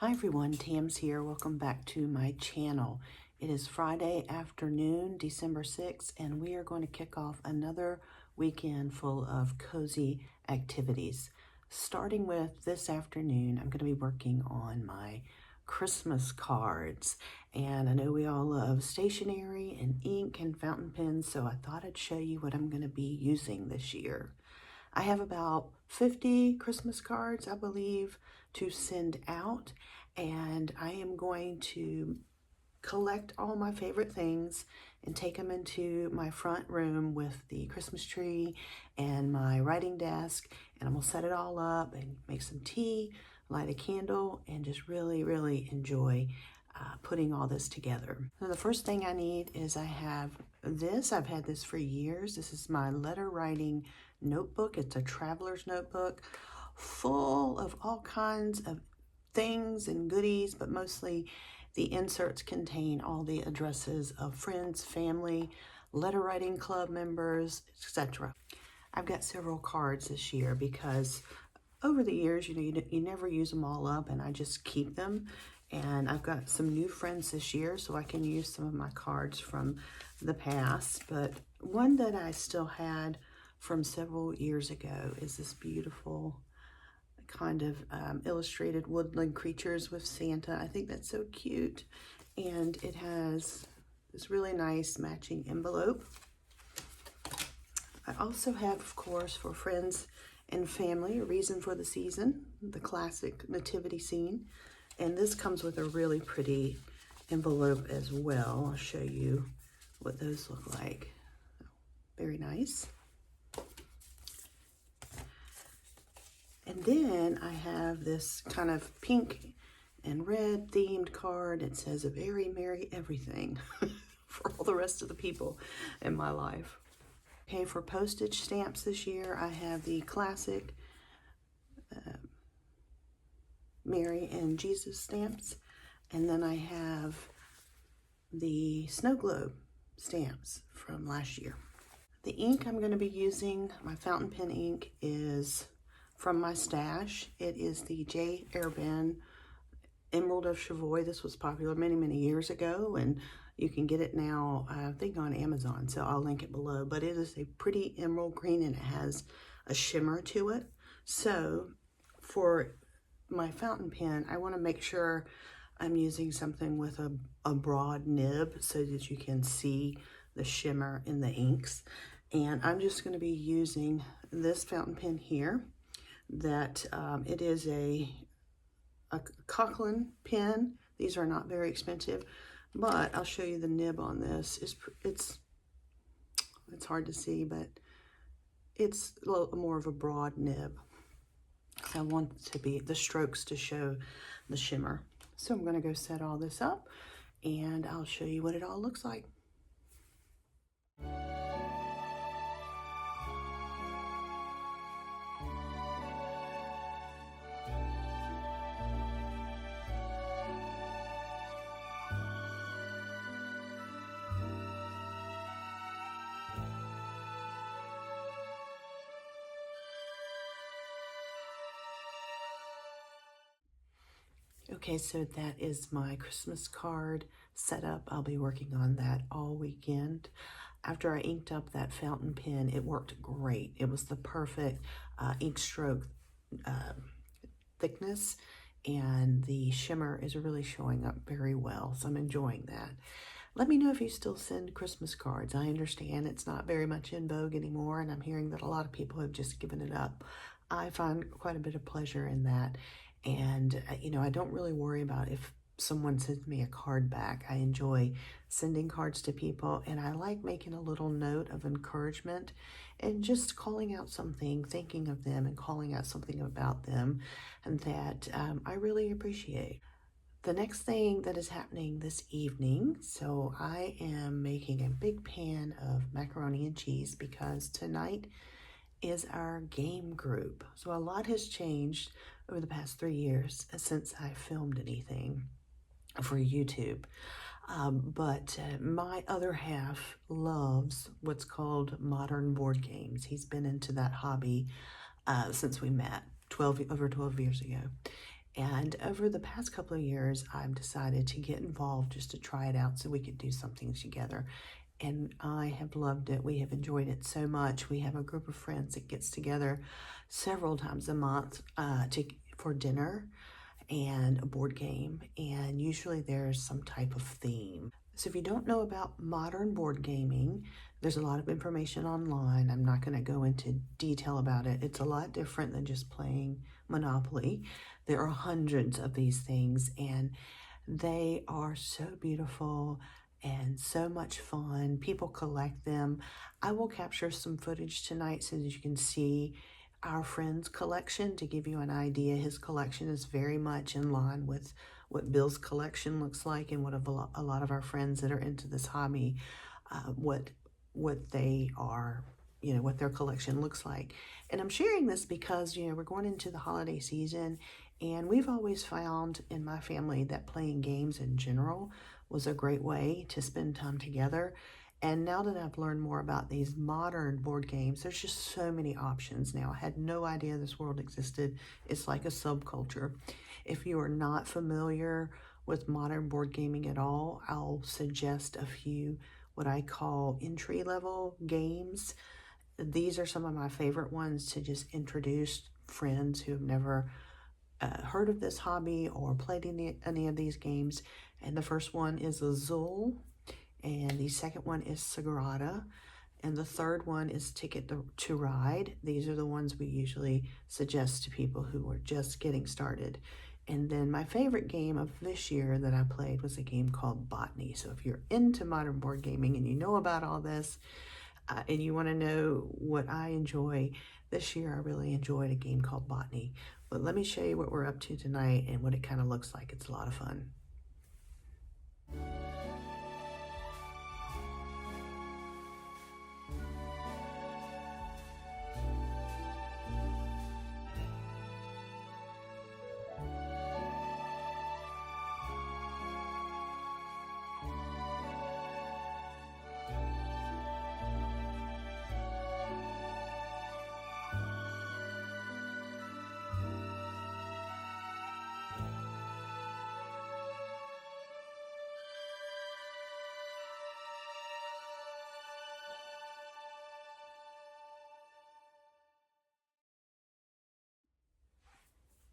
Hi everyone, Tam's here. Welcome back to my channel. It is Friday afternoon, December 6th, and we are going to kick off another weekend full of cozy activities. Starting with this afternoon, I'm going to be working on my Christmas cards. And I know we all love stationery and ink and fountain pens, so I thought I'd show you what I'm going to be using this year. I have about 50 Christmas cards, I believe, to send out, and I am going to collect all my favorite things and take them into my front room with the Christmas tree and my writing desk, and I'm gonna set it all up and make some tea, light a candle, and just really enjoy putting all this together. So the first thing I need is I have this. I've had this for years. This is my letter writing notebook. It's a traveler's notebook full of all kinds of things and goodies, but mostly the inserts contain all the addresses of friends, family, letter writing club members, etc. I've got several cards this year because over the years, you never use them all up, and I just keep them. And I've got some new friends this year, so I can use some of my cards from the past. But one that I still had from several years ago is this beautiful kind of illustrated woodland creatures with Santa. I think that's so cute. And it has this really nice matching envelope. I also have, of course, for friends and family, A Reason for the Season, the classic nativity scene. And this comes with a really pretty envelope as well. I'll show you what those look like. Very nice. And then I have this kind of pink and red themed card. It says a very merry everything for all the rest of the people in my life. Okay, for postage stamps this year, I have the classic Mary and Jesus stamps, and then I have the snow globe stamps from last year. The ink I'm going to be using, my fountain pen ink, is from my stash. It is the J. Herbin Emerald of Chavoy. This was popular many years ago, and you can get it now, I think, on Amazon, so I'll link it below. But it is a pretty emerald green, and it has a shimmer to it. So for my fountain pen, I want to make sure I'm using something with a broad nib so that you can see the shimmer in the inks. And I'm just going to be using this fountain pen here. That it is a Conklin pen. These are not very expensive, but I'll show you the nib on this. It's hard to see, but it's a little more of a broad nib. I want the strokes to show the shimmer. So I'm going to go set all this up, and I'll show you what it all looks like. Okay, so that is my Christmas card setup. I'll be working on that all weekend. After I inked up that fountain pen, it worked great. It was the perfect ink stroke thickness, and the shimmer is really showing up very well, so I'm enjoying that. Let me know if you still send Christmas cards. I understand it's not very much in vogue anymore, and I'm hearing that a lot of people have just given it up. I find quite a bit of pleasure in that. And, I don't really worry about if someone sends me a card back. I enjoy sending cards to people, and I like making a little note of encouragement and just calling out something, thinking of them and calling out something about them, and that I really appreciate. The next thing that is happening this evening, so I am making a big pan of macaroni and cheese because tonight is our game group. So a lot has changed over the past 3 years since I filmed anything for YouTube. But my other half loves what's called modern board games. He's been into that hobby since we met over 12 years ago. And over the past couple of years, I've decided to get involved just to try it out so we could do something together. And I have loved it. We have enjoyed it so much. We have a group of friends that gets together several times a month for dinner and a board game, and usually there's some type of theme. So if you don't know about modern board gaming, there's a lot of information online. I'm not going to go into detail about it. It's a lot different than just playing Monopoly. There are hundreds of these things, and they are so beautiful and so much fun. People collect them. I will capture some footage tonight so that you can see our friend's collection to give you an idea. His collection is very much in line with what Bill's collection looks like, and what a lot of our friends that are into this hobby, what they are, what their collection looks like. And I'm sharing this because, we're going into the holiday season, and we've always found in my family that playing games in general was a great way to spend time together. And now that I've learned more about these modern board games, there's just so many options now. I had no idea this world existed. It's like a subculture. If you are not familiar with modern board gaming at all, I'll suggest a few what I call entry-level games. These are some of my favorite ones to just introduce friends who have never heard of this hobby or played any of these games. And the first one is Azul, and the second one is Sagrada, and the third one is Ticket to Ride. These are the ones we usually suggest to people who are just getting started. And then my favorite game of this year that I played was a game called Botany. So if you're into modern board gaming and you know about all this, and you want to know what I enjoy, this year I really enjoyed a game called Botany. But let me show you what we're up to tonight and what it kind of looks like. It's a lot of fun.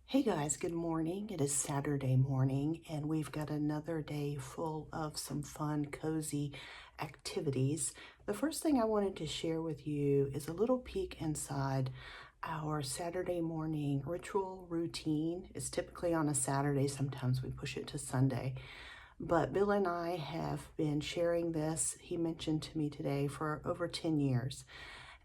Hey guys, good morning. It is Saturday morning, and we've got another day full of some fun, cozy activities. The first thing I wanted to share with you is a little peek inside our Saturday morning ritual routine. It's typically on a Saturday, sometimes we push it to Sunday. But Bill and I have been sharing this, he mentioned to me today, for over 10 years.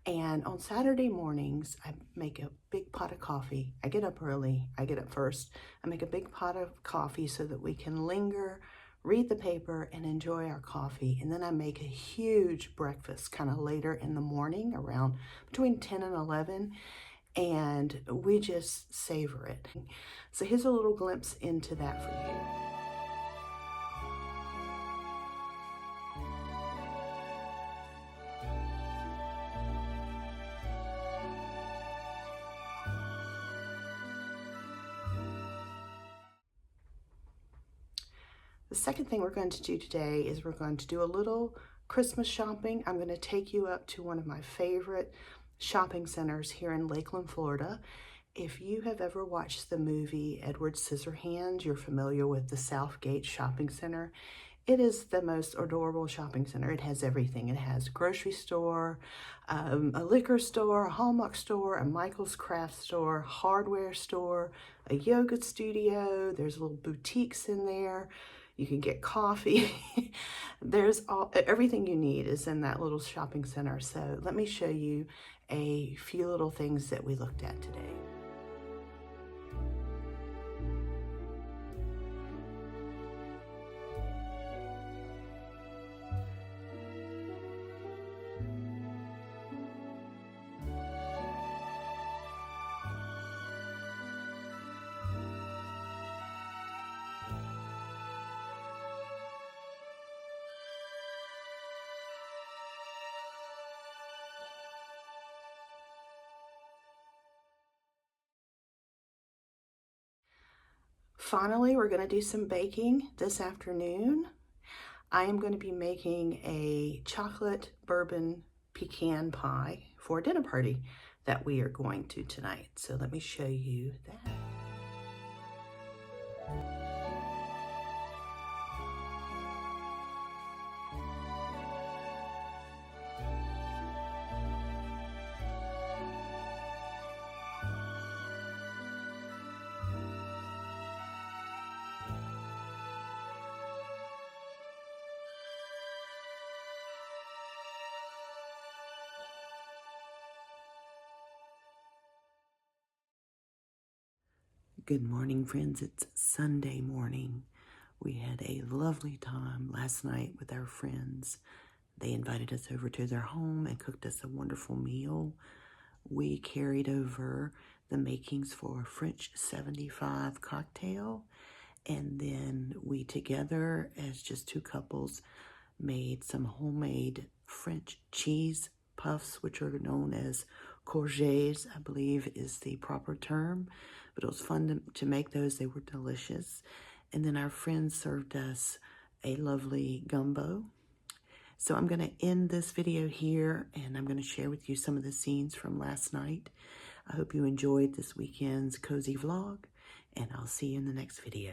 And on Saturday mornings, I make a big pot of coffee. I get up early. I get up first. I make a big pot of coffee so that we can linger, read the paper, and enjoy our coffee. And then I make a huge breakfast kind of later in the morning, around between 10 and 11. And we just savor it. So here's a little glimpse into that for you. The second thing we're going to do today is we're going to do a little Christmas shopping. I'm going to take you up to one of my favorite shopping centers here in Lakeland, Florida. If you have ever watched the movie Edward Scissorhands, you're familiar with the Southgate Shopping Center. It is the most adorable shopping center. It has everything. It has a grocery store, a liquor store, a Hallmark store, a Michael's craft store, hardware store, a yoga studio. There's little boutiques in there. You can get coffee. There's everything you need is in that little shopping center. So let me show you a few little things that we looked at today. finally, we're going to do some baking this afternoon. I am going to be making a chocolate bourbon pecan pie for a dinner party that we are going to tonight. So let me show you that. Good morning, friends. It's Sunday morning. We had a lovely time last night with our friends. They invited us over to their home and cooked us a wonderful meal. We carried over the makings for a French 75 cocktail, and then we together as just two couples made some homemade French cheese puffs, which are known as gourges, I believe is the proper term. But it was fun to make those. They were delicious. And then our friends served us a lovely gumbo. So I'm going to end this video here, and I'm going to share with you some of the scenes from last night. I hope you enjoyed this weekend's cozy vlog, and I'll see you in the next video.